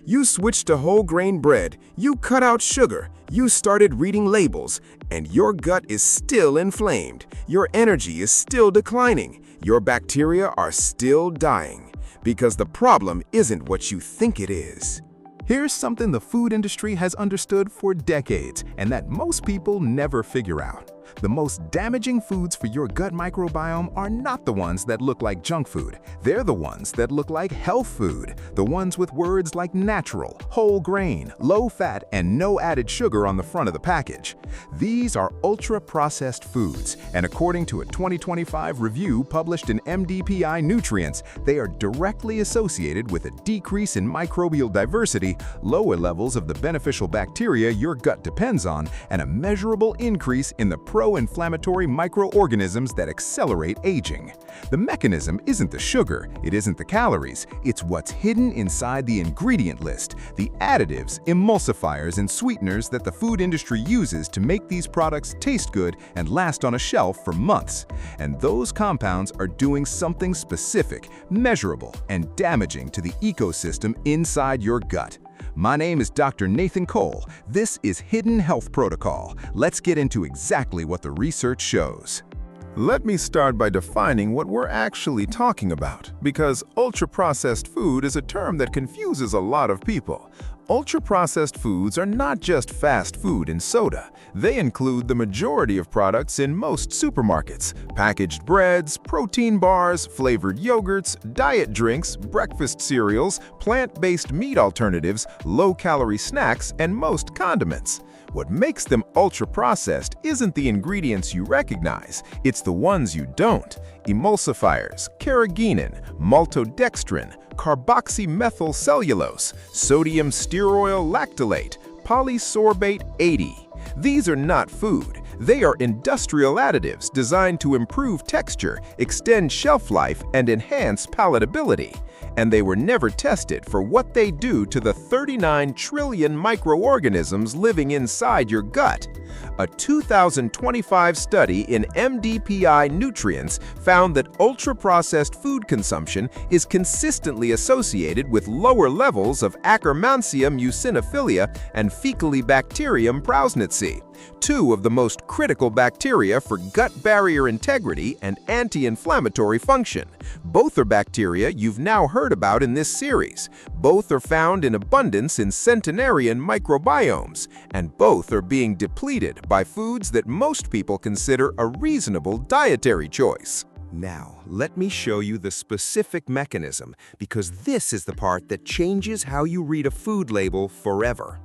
You switched to whole grain bread, you cut out sugar, you started reading labels, and your gut is still inflamed. Your energy is still declining. Your bacteria are still dying. Because the problem isn't what you think it is. Here's something the food industry has understood for decades and that most people never figure out. The most damaging foods for your gut microbiome are not the ones that look like junk food. They're the ones that look like health food, the ones with words like natural, whole grain, low fat, and no added sugar on the front of the package. These are ultra-processed foods, and according to a 2025 review published in MDPI Nutrients, they are directly associated with a decrease in microbial diversity, lower levels of the beneficial bacteria your gut depends on, and a measurable increase in the pro-inflammatory microorganisms that accelerate aging. The mechanism isn't the sugar, it isn't the calories, it's what's hidden inside the ingredient list, the additives, emulsifiers, and sweeteners that the food industry uses to make these products taste good and last on a shelf for months. And those compounds are doing something specific, measurable, and damaging to the ecosystem inside your gut. My name is Dr. Nathan Cole. This is Hidden Health Protocol. Let's get into exactly what the research shows. Let me start by defining what we're actually talking about, because ultra-processed food is a term that confuses a lot of people. Ultra-processed foods are not just fast food and soda. They include the majority of products in most supermarkets: packaged breads, protein bars, flavored yogurts, diet drinks, breakfast cereals, plant-based meat alternatives, low-calorie snacks, and most condiments. What makes them ultra-processed isn't the ingredients you recognize, it's the ones you don't. Emulsifiers, carrageenan, maltodextrin, carboxymethylcellulose, sodium stearoyl lactylate, polysorbate 80. These are not food. They are industrial additives designed to improve texture, extend shelf life, and enhance palatability. And they were never tested for what they do to the 39 trillion microorganisms living inside your gut. A 2025 study in MDPI Nutrients found that ultra-processed food consumption is consistently associated with lower levels of Akkermansia muciniphila and Faecalibacterium prausnitzii, two of the most critical bacteria for gut barrier integrity and anti-inflammatory function. Both are bacteria you've now heard about in this series. Both are found in abundance in centenarian microbiomes, and both are being depleted by foods that most people consider a reasonable dietary choice. Now, let me show you the specific mechanism, because this is the part that changes how you read a food label forever.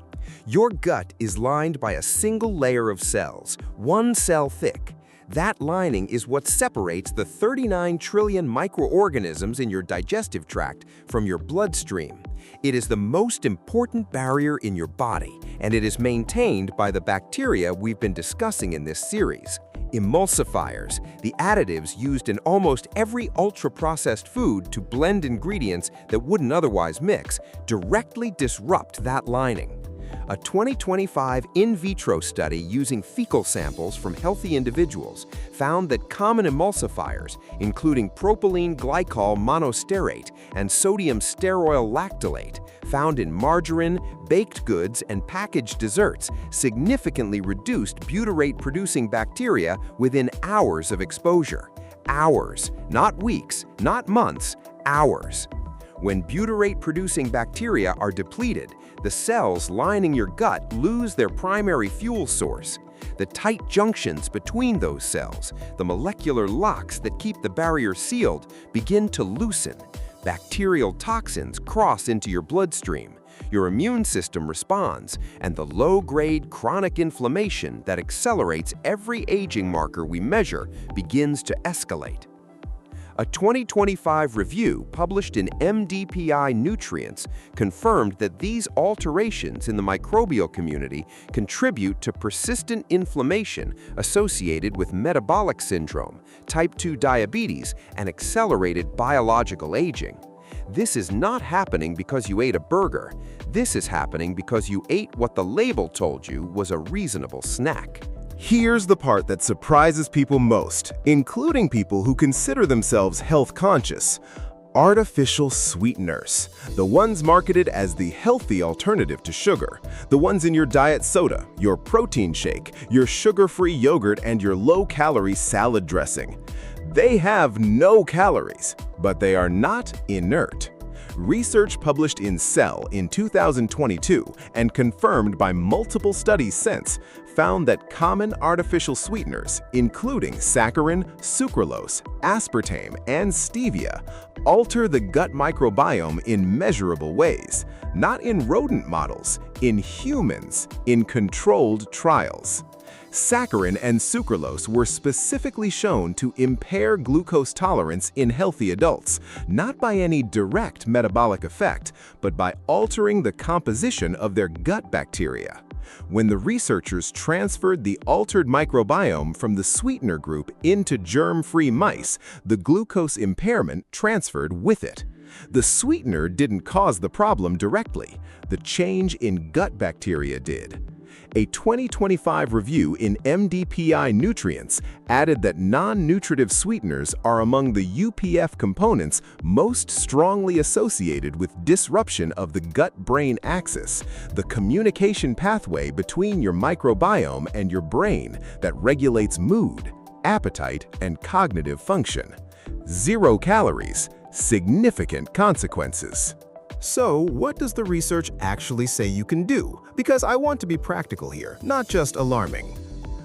Your gut is lined by a single layer of cells, one cell thick. That lining is what separates the 39 trillion microorganisms in your digestive tract from your bloodstream. It is the most important barrier in your body, and it is maintained by the bacteria we've been discussing in this series. Emulsifiers, the additives used in almost every ultra-processed food to blend ingredients that wouldn't otherwise mix, directly disrupt that lining. A 2025 in vitro study using fecal samples from healthy individuals found that common emulsifiers, including propylene glycol monosterate and sodium stearoyl lactylate, found in margarine, baked goods, and packaged desserts, significantly reduced butyrate-producing bacteria within hours of exposure. Hours, not weeks, not months, hours. When butyrate-producing bacteria are depleted, the cells lining your gut lose their primary fuel source. The tight junctions between those cells, the molecular locks that keep the barrier sealed, begin to loosen. Bacterial toxins cross into your bloodstream. Your immune system responds, and the low-grade chronic inflammation that accelerates every aging marker we measure begins to escalate. A 2025 review published in MDPI Nutrients confirmed that these alterations in the microbial community contribute to persistent inflammation associated with metabolic syndrome, type 2 diabetes, and accelerated biological aging. This is not happening because you ate a burger. This is happening because you ate what the label told you was a reasonable snack. Here's the part that surprises people most, including people who consider themselves health conscious. Artificial sweeteners, the ones marketed as the healthy alternative to sugar, the ones in your diet soda, your protein shake, your sugar-free yogurt, and your low-calorie salad dressing. They have no calories, but they are not inert. Research published in Cell in 2022 and confirmed by multiple studies since found that common artificial sweeteners, including saccharin, sucralose, aspartame, and stevia, alter the gut microbiome in measurable ways, not in rodent models, in humans, in controlled trials. Saccharin and sucralose were specifically shown to impair glucose tolerance in healthy adults, not by any direct metabolic effect, but by altering the composition of their gut bacteria. When the researchers transferred the altered microbiome from the sweetener group into germ-free mice, the glucose impairment transferred with it. The sweetener didn't cause the problem directly. The change in gut bacteria did. A 2025 review in MDPI Nutrients added that non-nutritive sweeteners are among the UPF components most strongly associated with disruption of the gut-brain axis, the communication pathway between your microbiome and your brain that regulates mood, appetite, and cognitive function. 0 calories, significant consequences. So, what does the research actually say you can do? Because I want to be practical here, not just alarming.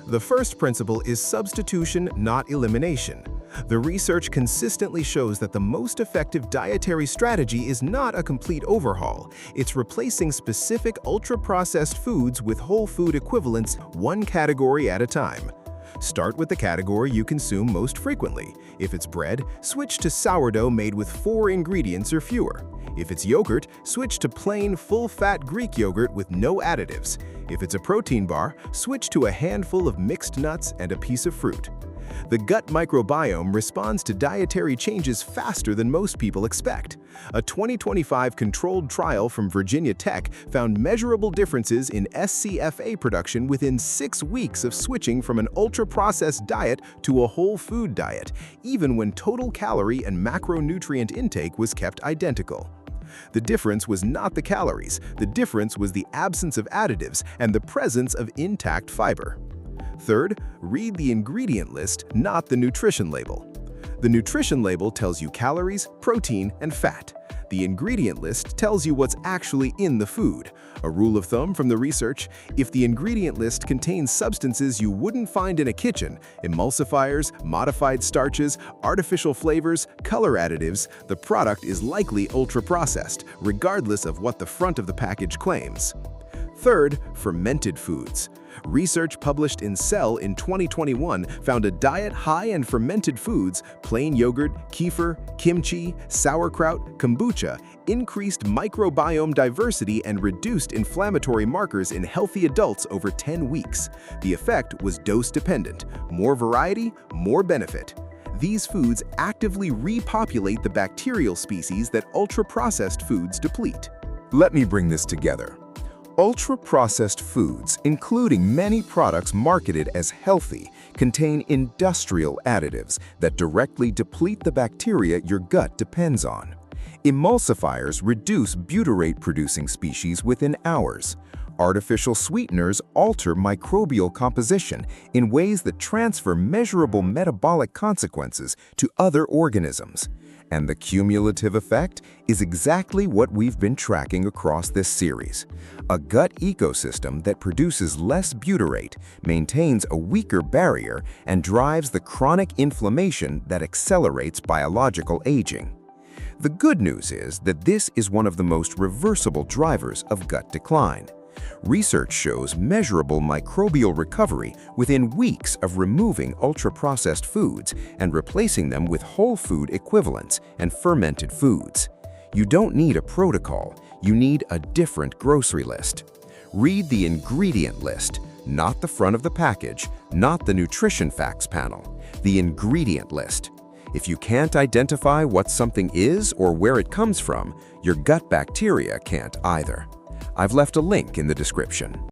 The first principle is substitution, not elimination. The research consistently shows that the most effective dietary strategy is not a complete overhaul. It's replacing specific ultra-processed foods with whole food equivalents, one category at a time. Start with the category you consume most frequently. If it's bread, switch to sourdough made with 4 ingredients or fewer. If it's yogurt, switch to plain, full-fat Greek yogurt with no additives. If it's a protein bar, switch to a handful of mixed nuts and a piece of fruit. The gut microbiome responds to dietary changes faster than most people expect. A 2025 controlled trial from Virginia Tech found measurable differences in SCFA production within 6 weeks of switching from an ultra-processed diet to a whole food diet, even when total calorie and macronutrient intake was kept identical. The difference was not the calories, the difference was the absence of additives and the presence of intact fiber. Third, read the ingredient list, not the nutrition label. The nutrition label tells you calories, protein, and fat. The ingredient list tells you what's actually in the food. A rule of thumb from the research: if the ingredient list contains substances you wouldn't find in a kitchen, emulsifiers, modified starches, artificial flavors, color additives, the product is likely ultra-processed, regardless of what the front of the package claims. Third, fermented foods. Research published in Cell in 2021 found a diet high in fermented foods, plain yogurt, kefir, kimchi, sauerkraut, kombucha, increased microbiome diversity and reduced inflammatory markers in healthy adults over 10 weeks. The effect was dose-dependent. More variety, more benefit. These foods actively repopulate the bacterial species that ultra-processed foods deplete. Let me bring this together. Ultra-processed foods, including many products marketed as healthy, contain industrial additives that directly deplete the bacteria your gut depends on. Emulsifiers reduce butyrate-producing species within hours. Artificial sweeteners alter microbial composition in ways that transfer measurable metabolic consequences to other organisms. And the cumulative effect is exactly what we've been tracking across this series. A gut ecosystem that produces less butyrate, maintains a weaker barrier, and drives the chronic inflammation that accelerates biological aging. The good news is that this is one of the most reversible drivers of gut decline. Research shows measurable microbial recovery within weeks of removing ultra-processed foods and replacing them with whole food equivalents and fermented foods. You don't need a protocol, you need a different grocery list. Read the ingredient list, not the front of the package, not the nutrition facts panel, the ingredient list. If you can't identify what something is or where it comes from, your gut bacteria can't either. I've left a link in the description.